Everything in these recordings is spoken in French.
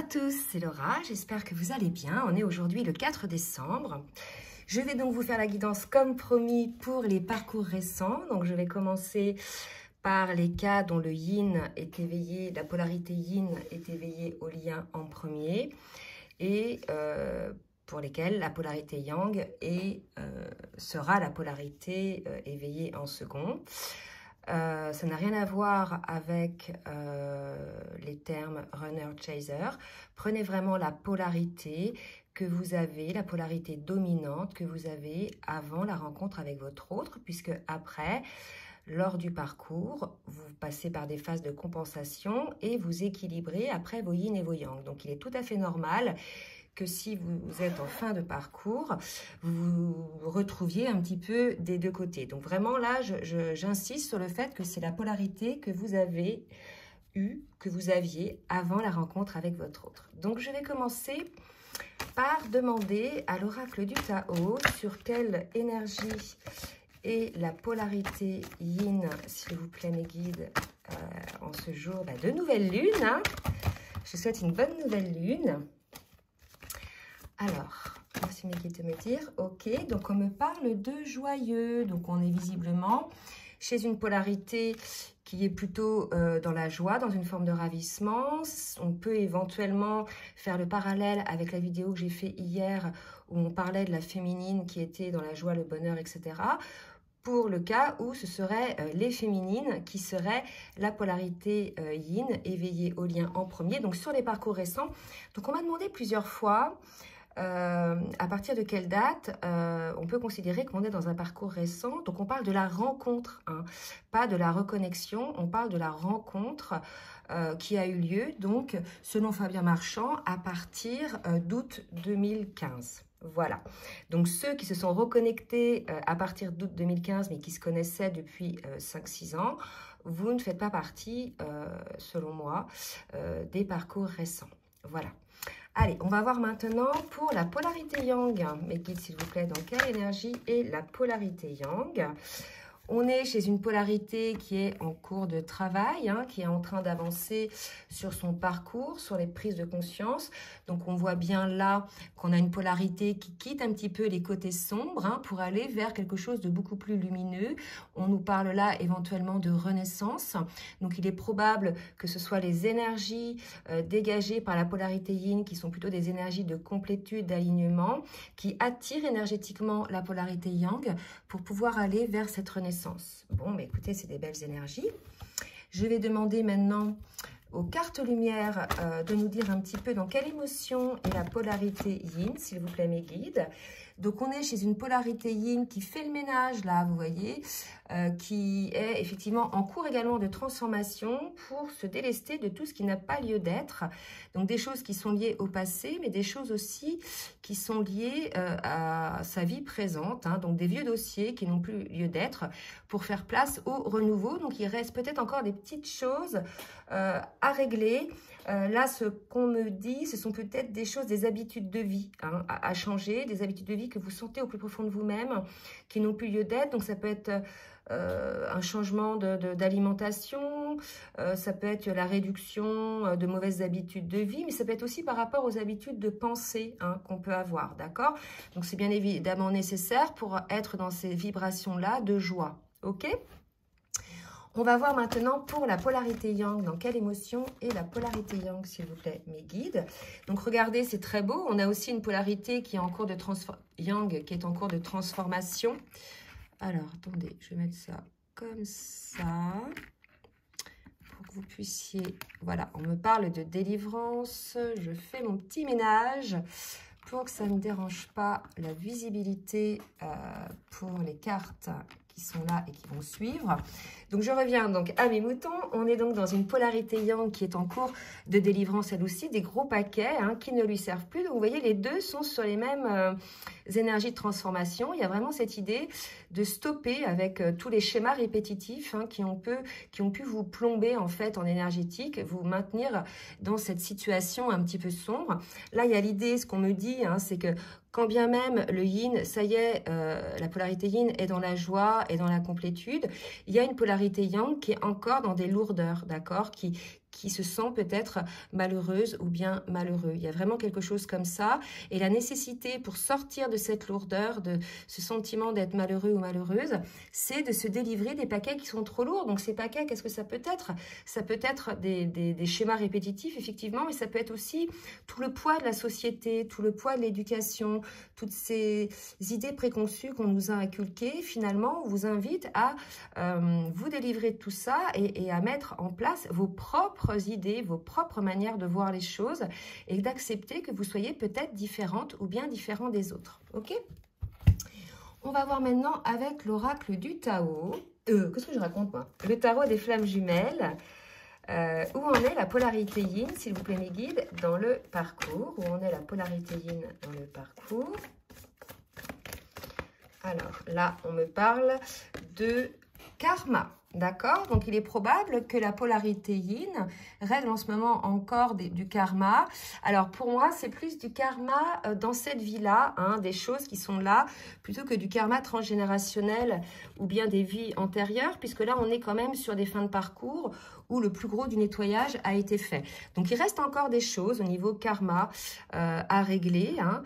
à tous, c'est Laura, j'espère que vous allez bien. On est aujourd'hui le 4 décembre. Je vais donc vous faire la guidance comme promis pour les parcours récents. Donc je vais commencer par les cas dont le yin est éveillé, la polarité yin est éveillée au lien en premier et pour lesquels la polarité yang sera la polarité éveillée en second. Ça n'a rien à voir avec les termes runner-chaser. Prenez vraiment la polarité que vous avez, la polarité dominante que vous avez avant la rencontre avec votre autre, puisque après, lors du parcours, vous passez par des phases de compensation et vous équilibrez après vos yin et vos yang. Donc, il est tout à fait normal que si vous êtes en fin de parcours, vous vous retrouviez un petit peu des deux côtés. Donc vraiment là, j'insiste sur le fait que c'est la polarité que vous avez eue, que vous aviez avant la rencontre avec votre autre. Donc je vais commencer par demander à l'oracle du Tao sur quelle énergie est la polarité yin, s'il vous plaît mes guides, en ce jour de nouvelle lune. Hein. Je souhaite une bonne nouvelle lune. Alors, merci mes guides de me dire, ok, donc on me parle de joyeux, donc on est visiblement chez une polarité qui est plutôt dans la joie, dans une forme de ravissement. On peut éventuellement faire le parallèle avec la vidéo que j'ai fait hier où on parlait de la féminine qui était dans la joie, le bonheur, etc. Pour le cas où ce serait les féminines qui seraient la polarité yin éveillée au lien en premier, donc sur les parcours récents. Donc on m'a demandé plusieurs fois à partir de quelle date on peut considérer qu'on est dans un parcours récent. Donc on parle de la rencontre, hein, pas de la reconnexion, on parle de la rencontre qui a eu lieu, donc selon Fabien Marchand, à partir d'août 2015. Voilà, donc ceux qui se sont reconnectés à partir d'août 2015, mais qui se connaissaient depuis 5-6 ans, vous ne faites pas partie, selon moi, des parcours récents. Voilà. Allez, on va voir maintenant pour la polarité yang. Mes guides, s'il vous plaît, dans quelle énergie est la polarité yang? On est chez une polarité qui est en cours de travail, hein, qui est en train d'avancer sur son parcours, sur les prises de conscience. Donc, on voit bien là qu'on a une polarité qui quitte un petit peu les côtés sombres, hein, pour aller vers quelque chose de beaucoup plus lumineux. On nous parle là éventuellement de renaissance. Donc, il est probable que ce soit les énergies dégagées par la polarité yin, qui sont plutôt des énergies de complétude, d'alignement, qui attirent énergétiquement la polarité yang pour pouvoir aller vers cette renaissance. Bon, mais écoutez, c'est des belles énergies. Je vais demander maintenant aux cartes lumière de nous dire un petit peu dans quelle émotion est la polarité yin, s'il vous plaît, mes guides. Donc, on est chez une polarité yin qui fait le ménage, là, vous voyez, qui est effectivement en cours également de transformation pour se délester de tout ce qui n'a pas lieu d'être. Donc, des choses qui sont liées au passé, mais des choses aussi qui sont liées à sa vie présente. Hein, donc, des vieux dossiers qui n'ont plus lieu d'être pour faire place au renouveau. Donc, il reste peut-être encore des petites choses à régler. Là, ce qu'on me dit, ce sont peut-être des choses, des habitudes de vie, hein, à changer, des habitudes de vie que vous sentez au plus profond de vous-même, qui n'ont plus lieu d'être. Donc, ça peut être un changement d'alimentation, ça peut être la réduction de mauvaises habitudes de vie, mais ça peut être aussi par rapport aux habitudes de pensée, hein, qu'on peut avoir, d'accord? Donc, c'est bien évidemment nécessaire pour être dans ces vibrations-là de joie, ok? On va voir maintenant pour la polarité yang, dans quelle émotion est la polarité yang, s'il vous plaît, mes guides. Donc, regardez, c'est très beau. On a aussi une polarité qui est en cours de yang, qui est en cours de transformation. Alors, attendez, je vais mettre ça comme ça, pour que vous puissiez... Voilà, on me parle de délivrance. Je fais mon petit ménage pour que ça ne dérange pas la visibilité pour les cartes qui sont là et qui vont suivre. Donc, je reviens donc à mes moutons. On est donc dans une polarité yang qui est en cours de délivrance, elle aussi, des gros paquets, hein, qui ne lui servent plus. Donc, vous voyez, les deux sont sur les mêmes énergies de transformation. Il y a vraiment cette idée de stopper avec tous les schémas répétitifs, hein, qui ont pu vous plomber, en fait, en énergétique, vous maintenir dans cette situation un petit peu sombre. Là, il y a l'idée, ce qu'on me dit, hein, c'est que quand bien même le yin, ça y est, la polarité yin est dans la joie et dans la complétude, il y a une polarité yang qui est encore dans des lourdeurs, d'accord, qui qui se sent peut-être malheureuse ou bien malheureux. Il y a vraiment quelque chose comme ça. Et la nécessité pour sortir de cette lourdeur, de ce sentiment d'être malheureux ou malheureuse, c'est de se délivrer des paquets qui sont trop lourds. Donc ces paquets, qu'est-ce que ça peut être? Ça peut être des schémas répétitifs, effectivement, mais ça peut être aussi tout le poids de la société, tout le poids de l'éducation, toutes ces idées préconçues qu'on nous a inculquées. Finalement, on vous invite à vous délivrer de tout ça et à mettre en place vos propres idées, vos propres manières de voir les choses et d'accepter que vous soyez peut-être différente ou bien différent des autres. Ok? On va voir maintenant avec l'oracle du Tao. Qu'est-ce que je raconte moi? Le tarot des flammes jumelles. Où en est la polarité yin, s'il vous plaît mes guides, dans le parcours? Où en est la polarité yin dans le parcours? Alors là, on me parle de karma. D'accord? Donc, il est probable que la polarité yin règle en ce moment encore du karma. Alors, pour moi, c'est plus du karma dans cette vie-là, hein, des choses qui sont là, plutôt que du karma transgénérationnel ou bien des vies antérieures, puisque là, on est quand même sur des fins de parcours où le plus gros du nettoyage a été fait. Donc, il reste encore des choses au niveau karma à régler hein,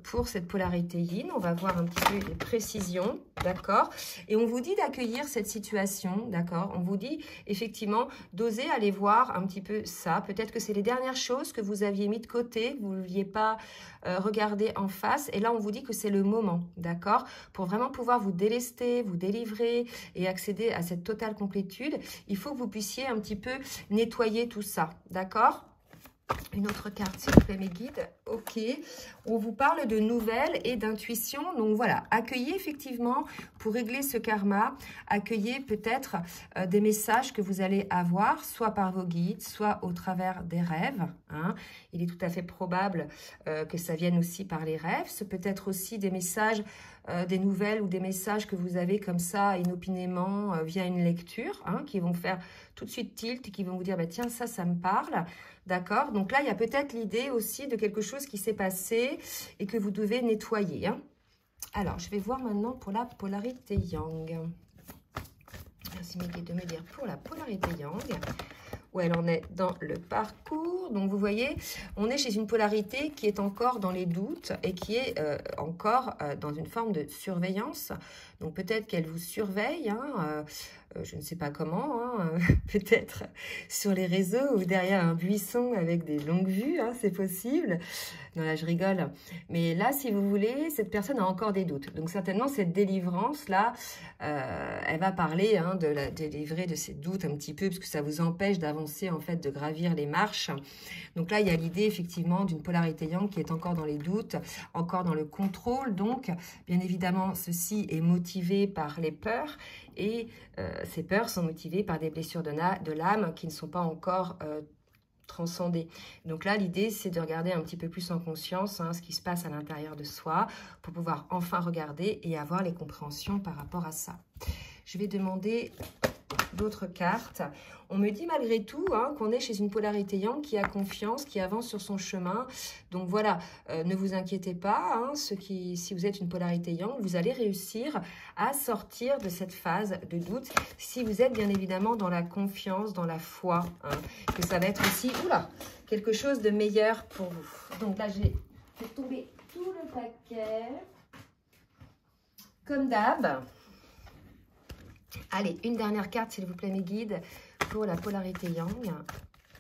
pour cette polarité yin. On va voir un petit peu les précisions, d'accord? Et on vous dit d'accueillir cette situation, d'accord? On vous dit effectivement d'oser aller voir un petit peu ça. Peut-être que c'est les dernières choses que vous aviez mis de côté, que vous ne vouliez pas regarder en face. Et là, on vous dit que c'est le moment, d'accord? Pour vraiment pouvoir vous délester, vous délivrer et accéder à cette totale complétude, il faut que vous puissiez un petit peu nettoyer tout ça, d'accord? Une autre carte, s'il vous plaît, mes guides. Ok, on vous parle de nouvelles et d'intuition. Donc voilà, accueillez effectivement, pour régler ce karma, accueillez peut-être des messages que vous allez avoir, soit par vos guides, soit au travers des rêves. Hein. Il est tout à fait probable que ça vienne aussi par les rêves. C'est peut-être aussi des messages, des nouvelles ou des messages que vous avez comme ça, inopinément, via une lecture, hein, qui vont faire tout de suite tilt, qui vont vous dire, bah, tiens, ça me parle. D'accord? Donc là, il y a peut-être l'idée aussi de quelque chose qui s'est passé et que vous devez nettoyer. Hein. Alors, je vais voir maintenant pour la polarité yang. Merci Miguel de me dire pour la polarité yang. Où elle en est dans le parcours. Donc, vous voyez, on est chez une polarité qui est encore dans les doutes et qui est encore dans une forme de surveillance. Donc, peut-être qu'elle vous surveille, hein, je ne sais pas comment, hein, peut-être sur les réseaux ou derrière un buisson avec des longues vues, hein, c'est possible. Non, là, je rigole. Mais là, si vous voulez, cette personne a encore des doutes. Donc, certainement, cette délivrance-là, elle va parler hein, de la délivrer de ses doutes un petit peu, parce que ça vous empêche d'avancer, en fait, de gravir les marches. Donc là, il y a l'idée, effectivement, d'une polarité yang qui est encore dans les doutes, encore dans le contrôle. Donc, bien évidemment, ceci est motivé par les peurs. Et ces peurs sont motivées par des blessures de l'âme qui ne sont pas encore transcendées. Donc là, l'idée, c'est de regarder un petit peu plus en conscience hein, ce qui se passe à l'intérieur de soi pour pouvoir enfin regarder et avoir les compréhensions par rapport à ça. Je vais demander d'autres cartes. On me dit malgré tout hein, qu'on est chez une polarité yang qui a confiance, qui avance sur son chemin. Donc voilà, ne vous inquiétez pas, hein, si vous êtes une polarité yang, vous allez réussir à sortir de cette phase de doute. Si vous êtes bien évidemment dans la confiance, dans la foi, hein, que ça va être aussi quelque chose de meilleur pour vous. Donc là, j'ai fait tomber tout le paquet, comme d'hab. Allez, une dernière carte, s'il vous plaît, mes guides, pour la polarité yang,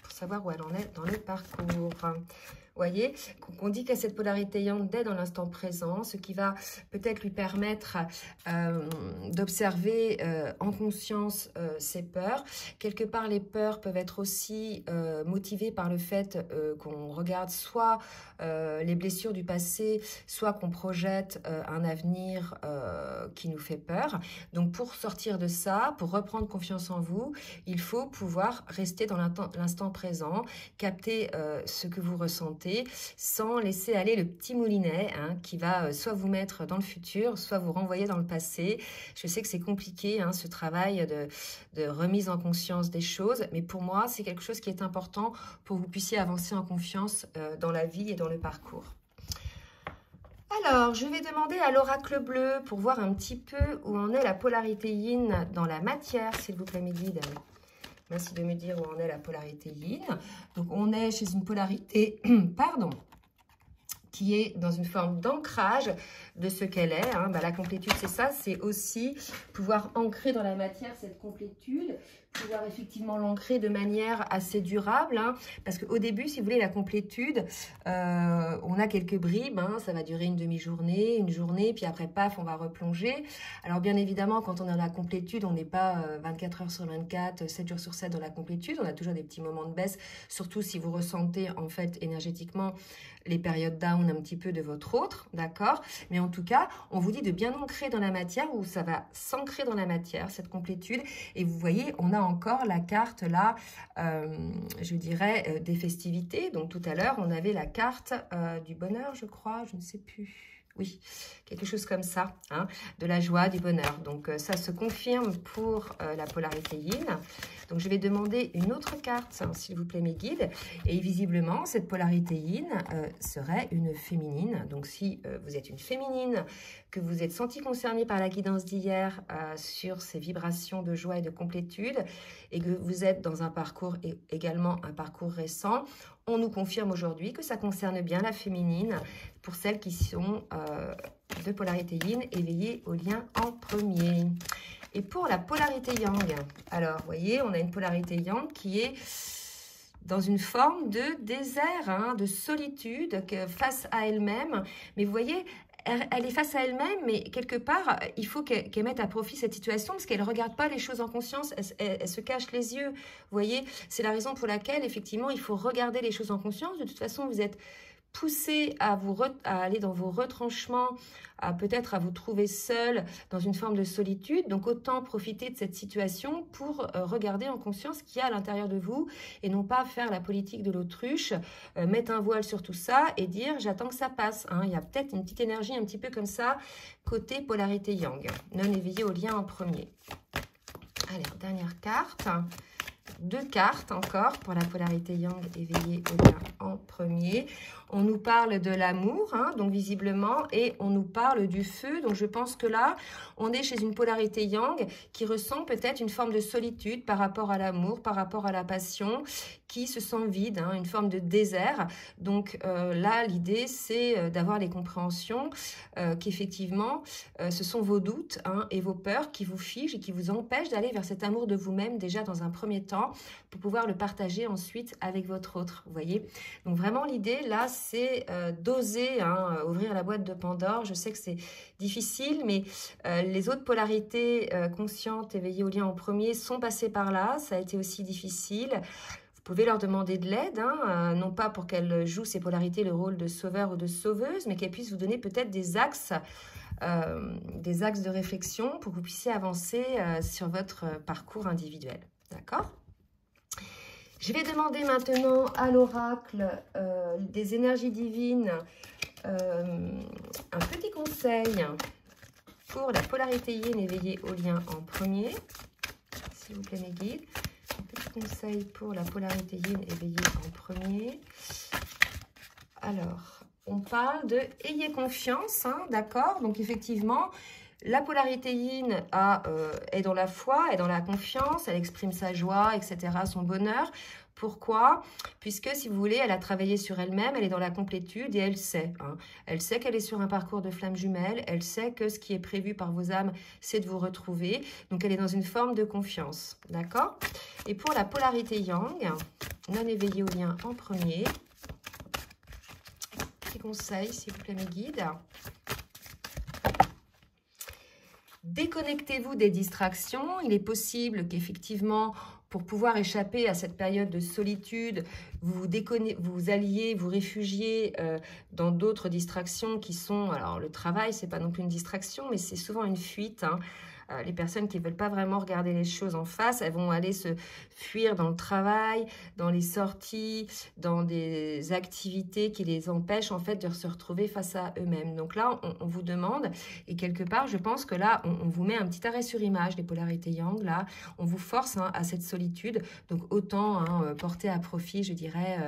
pour savoir où elle en est dans le parcours. Vous voyez, qu'on dit qu'à cette polarité yang d'être dans l'instant présent, ce qui va peut-être lui permettre d'observer en conscience ses peurs. Quelque part, les peurs peuvent être aussi motivées par le fait qu'on regarde soit les blessures du passé, soit qu'on projette un avenir qui nous fait peur. Donc, pour sortir de ça, pour reprendre confiance en vous, il faut pouvoir rester dans l'instant présent, capter ce que vous ressentez, sans laisser aller le petit moulinet hein, qui va soit vous mettre dans le futur, soit vous renvoyer dans le passé. Je sais que c'est compliqué, hein, ce travail de remise en conscience des choses, mais pour moi, c'est quelque chose qui est important pour que vous puissiez avancer en confiance dans la vie et dans le parcours. Alors, je vais demander à l'oracle bleu pour voir un petit peu où en est la polarité yin dans la matière, s'il vous plaît, mes guides. Merci de me dire où en est la polarité yin. Donc, on est chez une polarité, pardon, qui est dans une forme d'ancrage de ce qu'elle est. Hein. La complétude, c'est ça, c'est aussi pouvoir ancrer dans la matière cette complétude, pouvoir effectivement l'ancrer de manière assez durable, hein, parce qu'au début, si vous voulez, la complétude, on a quelques bribes, hein, ça va durer une demi-journée, une journée, puis après, paf, on va replonger. Alors, bien évidemment, quand on est dans la complétude, on n'est pas 24 heures sur 24, 7 jours sur 7 dans la complétude, on a toujours des petits moments de baisse, surtout si vous ressentez, en fait, énergétiquement, les périodes down un petit peu de votre autre, d'accord? Mais en tout cas, on vous dit de bien ancrer dans la matière, où ça va s'ancrer dans la matière, cette complétude. Et vous voyez, on a encore la carte là, je dirais, des festivités. Donc tout à l'heure, on avait la carte du bonheur, je crois, je ne sais plus. Oui, quelque chose comme ça, hein, de la joie, du bonheur. Donc, ça se confirme pour la polarité yin. Donc, je vais demander une autre carte, hein, s'il vous plaît, mes guides. Et visiblement, cette polarité yin serait une féminine. Donc, si vous êtes une féminine, que vous êtes senti concerné par la guidance d'hier sur ces vibrations de joie et de complétude, et que vous êtes dans un parcours, et également un parcours récent, on nous confirme aujourd'hui que ça concerne bien la féminine pour celles qui sont de polarité yin éveillées au lien en premier. Et pour la polarité yang, alors, vous voyez, on a une polarité yang qui est dans une forme de désert, hein, de solitude face à elle-même. Mais vous voyez, elle est face à elle-même, mais quelque part, il faut qu'elle mette à profit cette situation parce qu'elle ne regarde pas les choses en conscience, elle se cache les yeux. Vous voyez, c'est la raison pour laquelle, effectivement, il faut regarder les choses en conscience. De toute façon, vous êtes poussé à aller dans vos retranchements, peut-être à vous trouver seul dans une forme de solitude. Donc, autant profiter de cette situation pour regarder en conscience ce qu'il y a à l'intérieur de vous et non pas faire la politique de l'autruche, mettre un voile sur tout ça et dire « j'attends que ça passe hein. ». Il y a peut-être une petite énergie un petit peu comme ça, côté polarité yang, non éveillé au lien en premier. Allez, dernière carte. 2 cartes encore pour la polarité yang éveillée au lien en premier. On nous parle de l'amour, hein, donc visiblement, et on nous parle du feu. Donc je pense que là, on est chez une polarité yang qui ressent peut-être une forme de solitude par rapport à l'amour, par rapport à la passion, qui se sent vide, hein, une forme de désert. Donc là, l'idée, c'est d'avoir les compréhensions qu'effectivement, ce sont vos doutes hein, et vos peurs qui vous figent et qui vous empêchent d'aller vers cet amour de vous-même déjà dans un premier temps pour pouvoir le partager ensuite avec votre autre, vous voyez. Donc vraiment, l'idée, là, c'est d'oser hein, ouvrir la boîte de Pandore. Je sais que c'est difficile, mais les autres polarités conscientes, éveillées au lien en premier, sont passées par là. Ça a été aussi difficile. Vous pouvez leur demander de l'aide, hein, non pas pour qu'elles jouent ces polarités le rôle de sauveur ou de sauveuse, mais qu'elles puissent vous donner peut-être des axes de réflexion pour que vous puissiez avancer sur votre parcours individuel. D'accord ? Je vais demander maintenant à l'oracle des énergies divines un petit conseil pour la polarité yin éveillée au lien en premier. S'il vous plaît, mes guides. Un petit conseil pour la polarité yin éveillée en premier. Alors, on parle de « ayez confiance hein, », d'accord? Donc, effectivement, la polarité yin est dans la foi, est dans la confiance, elle exprime sa joie, etc., son bonheur. Pourquoi? Puisque, si vous voulez, elle a travaillé sur elle-même, elle est dans la complétude et elle sait. Hein. Elle sait qu'elle est sur un parcours de flamme jumelle, elle sait que ce qui est prévu par vos âmes, c'est de vous retrouver. Donc, elle est dans une forme de confiance, d'accord? Et pour la polarité yang, non éveillée au lien en premier, petit conseil, s'il vous plaît, mes guides. Déconnectez-vous des distractions. Il est possible qu'effectivement, pour pouvoir échapper à cette période de solitude, vous alliez, vous réfugiez dans d'autres distractions qui sont... Alors, le travail, c'est pas non plus une distraction, mais c'est souvent une fuite, hein. Les personnes qui ne veulent pas vraiment regarder les choses en face, elles vont aller se fuir dans le travail, dans les sorties, dans des activités qui les empêchent en fait de se retrouver face à eux-mêmes. Donc là, on vous demande, et quelque part, je pense que là, on vous met un petit arrêt sur image, les polarités yang, là, on vous force hein, à cette solitude. Donc autant hein, porter à profit, je dirais,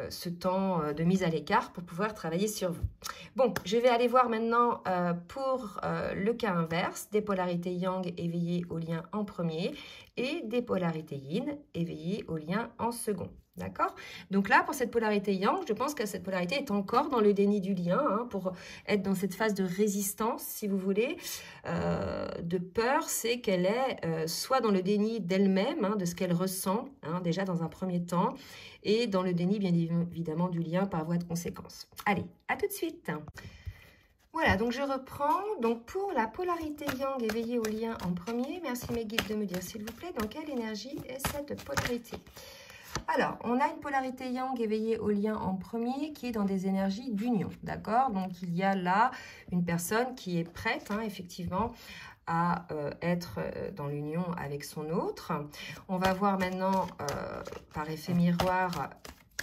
ce temps de mise à l'écart pour pouvoir travailler sur vous. Bon, je vais aller voir maintenant pour le cas inverse, des polarités yang éveillées au lien en premier et des polarités yin éveillées au lien en second. D'accord? Donc là, pour cette polarité yang, je pense que cette polarité est encore dans le déni du lien, hein, pour être dans cette phase de résistance, si vous voulez, de peur, c'est qu'elle est soit dans le déni d'elle-même, hein, de ce qu'elle ressent, hein, déjà dans un premier temps, et dans le déni, bien évidemment, du lien par voie de conséquence. Allez, à tout de suite. Voilà, donc je reprends. Donc pour la polarité yang éveillée au lien en premier, merci mes guides de me dire, s'il vous plaît, dans quelle énergie est cette polarité? Alors, on a une polarité yang éveillée au lien en premier qui est dans des énergies d'union, d'accord? Donc, il y a là une personne qui est prête, hein, effectivement, à être dans l'union avec son autre. On va voir maintenant, par effet miroir,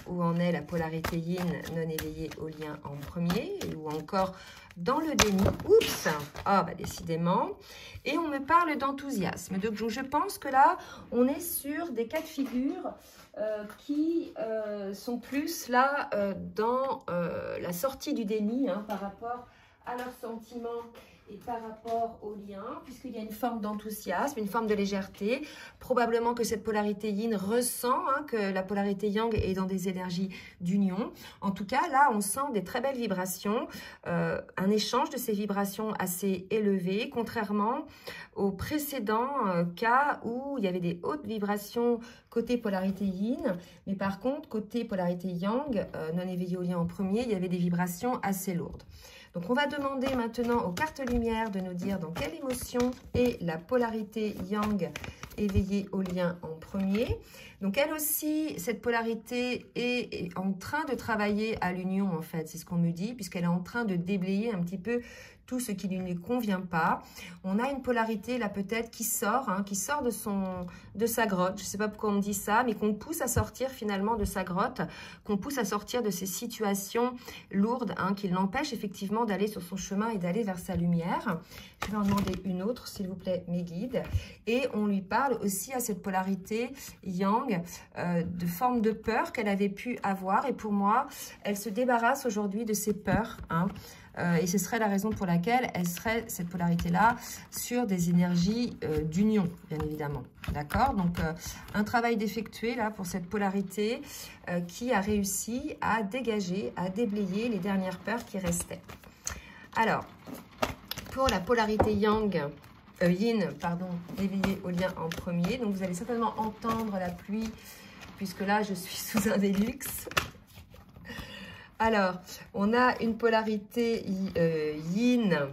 où en est la polarité yin non éveillée au lien en premier, ou encore dans le déni. Oups, ah bah décidément. Et on me parle d'enthousiasme. Donc je pense que là, on est sur des cas de figure qui sont plus là dans la sortie du déni, hein, par rapport à leurs sentiments et par rapport au lien, puisqu'il y a une forme d'enthousiasme, une forme de légèreté. Probablement que cette polarité yin ressent, hein, que la polarité yang est dans des énergies d'union. En tout cas, là, on sent des très belles vibrations, un échange de ces vibrations assez élevé, contrairement au précédent cas où il y avait des hautes vibrations côté polarité yin, mais par contre, côté polarité yang, non éveillée au lien en premier, il y avait des vibrations assez lourdes. Donc, on va demander maintenant aux cartes lumière de nous dire dans quelle émotion est la polarité yang éveillée au lien en premier. Donc, elle aussi, cette polarité est en train de travailler à l'union, en fait, c'est ce qu'on me dit, puisqu'elle est en train de déblayer un petit peu tout ce qui ne lui convient pas. On a une polarité là peut-être qui sort, hein, de sa grotte. Je ne sais pas pourquoi on me dit ça, mais qu'on pousse à sortir finalement de sa grotte, qu'on pousse à sortir de ces situations lourdes, hein, qui l'empêchent effectivement d'aller sur son chemin et d'aller vers sa lumière. Je vais en demander une autre, s'il vous plaît, mes guides. Et on lui parle aussi à cette polarité yang de forme de peur qu'elle avait pu avoir. Et pour moi, elle se débarrasse aujourd'hui de ses peurs, hein. Et ce serait la raison pour laquelle elle serait, cette polarité-là, sur des énergies d'union, bien évidemment. D'accord? Donc, un travail d'effectuer, là, pour cette polarité qui a réussi à dégager, à déblayer les dernières peurs qui restaient. Alors, pour la polarité yin, pardon, éveillée au lien en premier. Donc, vous allez certainement entendre la pluie, puisque là, je suis sous un Velux. Alors, on a une polarité yin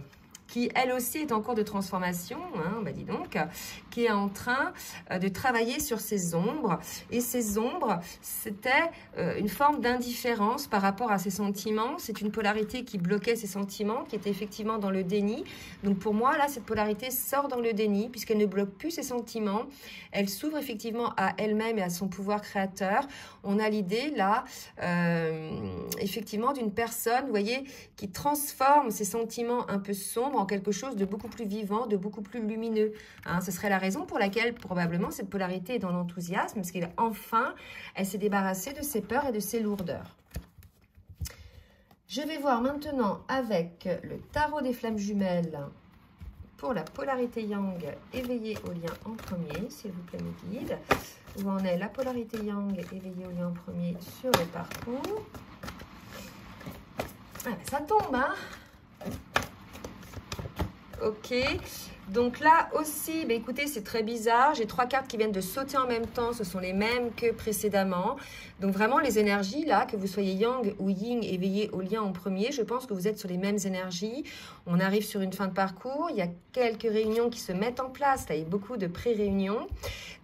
qui, elle aussi, est en cours de transformation, hein, bah dis donc, qui est en train de travailler sur ses ombres. Et ces ombres, c'était une forme d'indifférence par rapport à ses sentiments. C'est une polarité qui bloquait ses sentiments, qui était effectivement dans le déni. Donc pour moi, là, cette polarité sort dans le déni, puisqu'elle ne bloque plus ses sentiments. Elle s'ouvre effectivement à elle-même et à son pouvoir créateur. On a l'idée, là, effectivement, d'une personne, vous voyez, qui transforme ses sentiments un peu sombres en quelque chose de beaucoup plus vivant, de beaucoup plus lumineux. Hein, ce serait la raison pour laquelle, probablement, cette polarité est dans l'enthousiasme, parce qu'enfin, elle s'est débarrassée de ses peurs et de ses lourdeurs. Je vais voir maintenant avec le tarot des flammes jumelles pour la polarité yang éveillée au lien en premier, s'il vous plaît, mes guides. Où en est la polarité yang éveillée au lien en premier sur le parcours. Ah, ça tombe, hein? Ok, donc là aussi, bah écoutez, c'est très bizarre. J'ai 3 cartes qui viennent de sauter en même temps. Ce sont les mêmes que précédemment. Donc vraiment, les énergies, là, que vous soyez yang ou yin éveillé au lien en premier, je pense que vous êtes sur les mêmes énergies. On arrive sur une fin de parcours. Il y a quelques réunions qui se mettent en place. Là, il y a beaucoup de pré-réunions.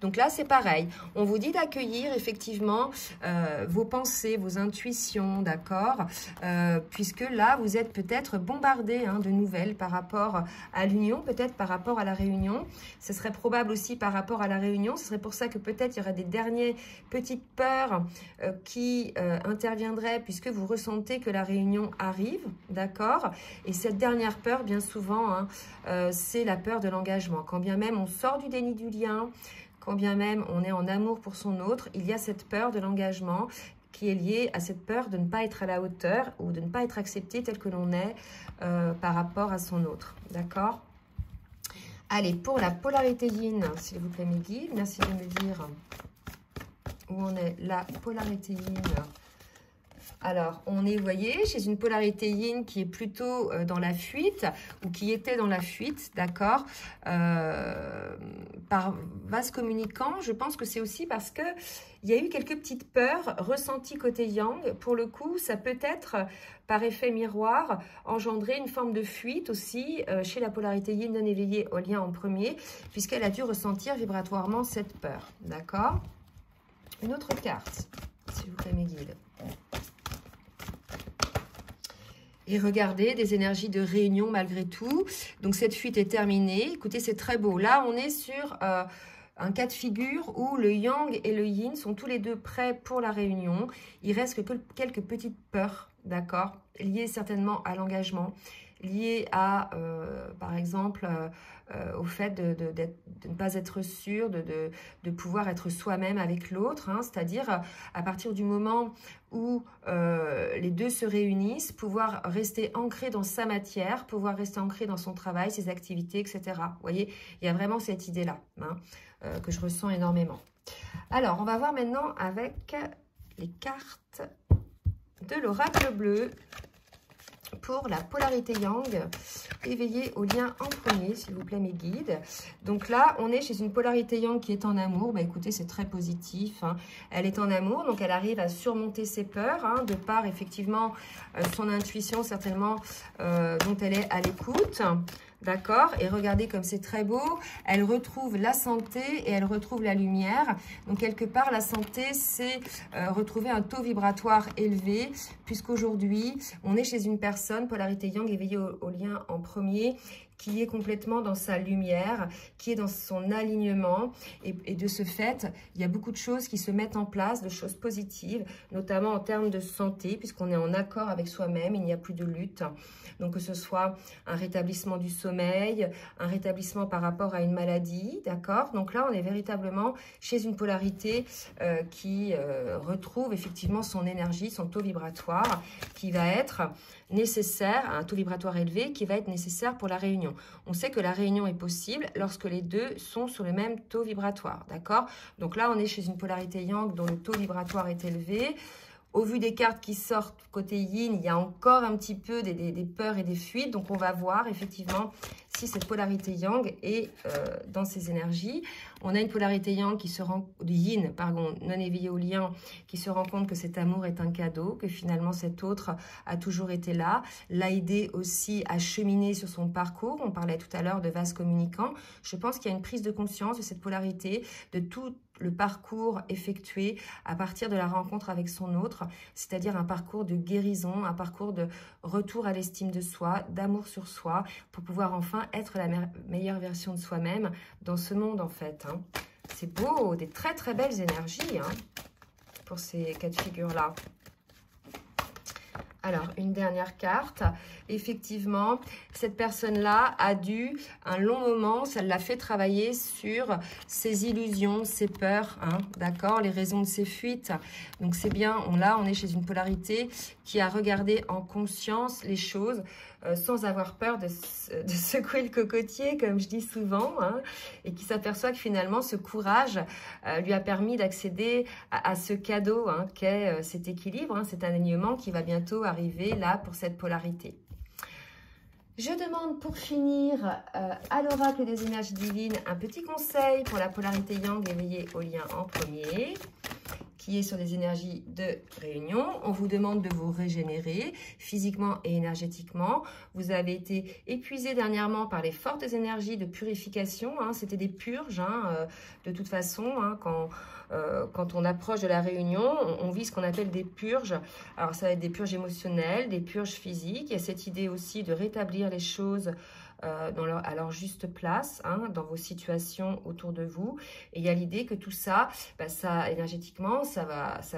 Donc là, c'est pareil. On vous dit d'accueillir effectivement vos pensées, vos intuitions, d'accord, puisque là, vous êtes peut-être bombardé, hein, de nouvelles par rapport à l'union, peut-être par rapport à la réunion. Ce serait probable aussi par rapport à la réunion. Ce serait pour ça que peut-être il y aurait des dernières petites peurs qui interviendraient puisque vous ressentez que la réunion arrive, d'accord. Et cette dernière peur, bien souvent, hein, c'est la peur de l'engagement. Quand bien même on sort du déni du lien, quand bien même on est en amour pour son autre, il y a cette peur de l'engagement qui est liée à cette peur de ne pas être à la hauteur ou de ne pas être accepté tel que l'on est par rapport à son autre. D'accord? Allez, pour la polarité yin, s'il vous plaît mes guides, merci de me dire où on est. La polarité yin. Alors, on est, vous voyez, chez une polarité yin qui est plutôt dans la fuite, ou qui était dans la fuite, d'accord, par vase communicant. Je pense que c'est aussi parce que il y a eu quelques petites peurs ressenties côté yang. Pour le coup, ça peut être, par effet miroir, engendrer une forme de fuite aussi chez la polarité yin non éveillée au lien en premier, puisqu'elle a dû ressentir vibratoirement cette peur, d'accord? Une autre carte, s'il vous plaît, mes guides. Et regardez, des énergies de réunion malgré tout. Donc, cette fuite est terminée. Écoutez, c'est très beau. Là, on est sur un cas de figure où le yang et le yin sont tous les deux prêts pour la réunion. Il reste que quelques petites peurs, d'accord, liées certainement à l'engagement, liées à, par exemple, au fait de ne pas être sûr, de pouvoir être soi-même avec l'autre, hein, c'est-à-dire à partir du moment où les deux se réunissent, pouvoir rester ancré dans sa matière, pouvoir rester ancré dans son travail, ses activités, etc. Vous voyez, il y a vraiment cette idée-là, hein, que je ressens énormément. Alors, on va voir maintenant avec les cartes de l'oracle bleu pour la polarité yang, éveillée au lien en premier, s'il vous plaît mes guides. Donc là, on est chez une polarité yang qui est en amour. Bah, écoutez, c'est très positif, hein. Elle est en amour, donc elle arrive à surmonter ses peurs, hein, de par effectivement son intuition certainement dont elle est à l'écoute. D'accord? Et regardez comme c'est très beau. Elle retrouve la santé et elle retrouve la lumière. Donc, quelque part, la santé, c'est retrouver un taux vibratoire élevé, puisqu'aujourd'hui, on est chez une personne, polarité yang, éveillée au lien en premier, qui est complètement dans sa lumière, qui est dans son alignement. Et de ce fait, il y a beaucoup de choses qui se mettent en place, de choses positives, notamment en termes de santé, puisqu'on est en accord avec soi-même, il n'y a plus de lutte. Donc, que ce soit un rétablissement du sommeil, un rétablissement par rapport à une maladie, d'accord? Donc là, on est véritablement chez une polarité qui retrouve effectivement son énergie, son taux vibratoire, qui va être nécessaire, un taux vibratoire élevé, qui va être nécessaire pour la réunion. On sait que la réunion est possible lorsque les deux sont sur le même taux vibratoire, d'accord? Donc là, on est chez une polarité yang dont le taux vibratoire est élevé. Au vu des cartes qui sortent côté yin, il y a encore un petit peu des peurs et des fuites. Donc, on va voir effectivement si cette polarité yang est dans ses énergies. On a une polarité yang qui se rend, yin, pardon, non éveillée au lien, qui se rend compte que cet amour est un cadeau, que finalement cet autre a toujours été là, l'a aidé aussi à cheminer sur son parcours. On parlait tout à l'heure de vase communicant. Je pense qu'il y a une prise de conscience de cette polarité, de tout le parcours effectué à partir de la rencontre avec son autre, c'est-à-dire un parcours de guérison, un parcours de retour à l'estime de soi, d'amour sur soi, pour pouvoir enfin être la meilleure version de soi-même dans ce monde en fait, hein. C'est beau, des très très belles énergies, hein, pour ces cas de figure-là. Alors, une dernière carte. Effectivement, cette personne-là a dû, un long moment, ça l'a fait travailler sur ses illusions, ses peurs, hein, d'accord, les raisons de ses fuites. Donc, c'est bien, là, on est chez une polarité qui a regardé en conscience les choses sans avoir peur de secouer le cocotier, comme je dis souvent, hein, et qui s'aperçoit que finalement, ce courage lui a permis d'accéder à ce cadeau, hein, qu'est cet équilibre, hein, cet alignement qui va bientôt arriver là pour cette polarité. Je demande pour finir à l'oracle des énergies divines un petit conseil pour la polarité yang éveillée au lien en premier, qui est sur des énergies de réunion. On vous demande de vous régénérer physiquement et énergétiquement. Vous avez été épuisé dernièrement par les fortes énergies de purification, hein. C'était des purges, hein, de toute façon, hein, quand on approche de la réunion, on vit ce qu'on appelle des purges. Alors, ça va être des purges émotionnelles, des purges physiques. Il y a cette idée aussi de rétablir les choses à leur juste place, hein, dans vos situations autour de vous. Et il y a l'idée que tout ça, bah, énergétiquement, ça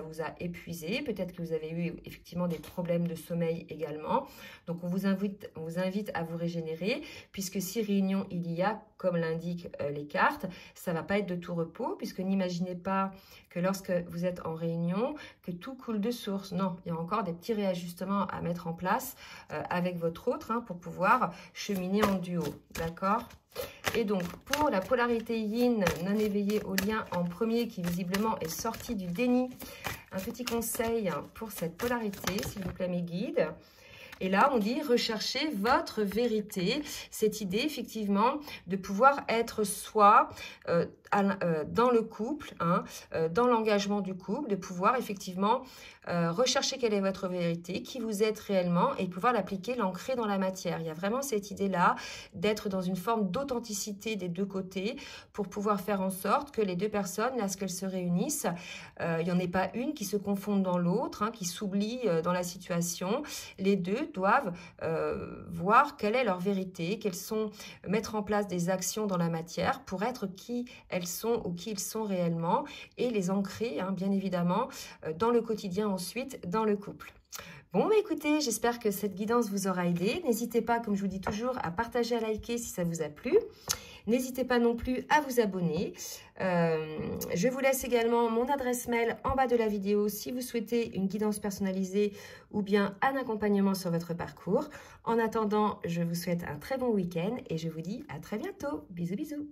vous a épuisé. Peut-être que vous avez eu effectivement des problèmes de sommeil également. Donc, on vous invite à vous régénérer, puisque si réunion il y a, comme l'indiquent les cartes, ça ne va pas être de tout repos, puisque n'imaginez pas que lorsque vous êtes en réunion, que tout coule de source. Non, il y a encore des petits réajustements à mettre en place avec votre autre pour pouvoir cheminer en duo, d'accord? Et donc, pour la polarité yin non éveillée au lien en premier, qui visiblement est sortie du déni, un petit conseil pour cette polarité, s'il vous plaît mes guides. Et là, on dit recherchez votre vérité. Cette idée, effectivement, de pouvoir être soi dans le couple, dans l'engagement du couple, de pouvoir effectivement rechercher quelle est votre vérité, qui vous êtes réellement et pouvoir l'appliquer, l'ancrer dans la matière. Il y a vraiment cette idée-là d'être dans une forme d'authenticité des deux côtés pour pouvoir faire en sorte que les deux personnes, lorsqu'elles se réunissent, il n'y en ait pas une qui se confonde dans l'autre, qui s'oublie dans la situation. Les deux doivent voir quelle est leur vérité, mettre en place des actions dans la matière pour être qui elles sont ou qui ils sont réellement et les ancrer, bien évidemment, dans le quotidien ensuite, dans le couple. Bon, écoutez, j'espère que cette guidance vous aura aidé. N'hésitez pas, comme je vous dis toujours, à partager, à liker si ça vous a plu. N'hésitez pas non plus à vous abonner. Je vous laisse également mon adresse mail en bas de la vidéo si vous souhaitez une guidance personnalisée ou bien un accompagnement sur votre parcours. En attendant, je vous souhaite un très bon week-end et je vous dis à très bientôt. Bisous, bisous.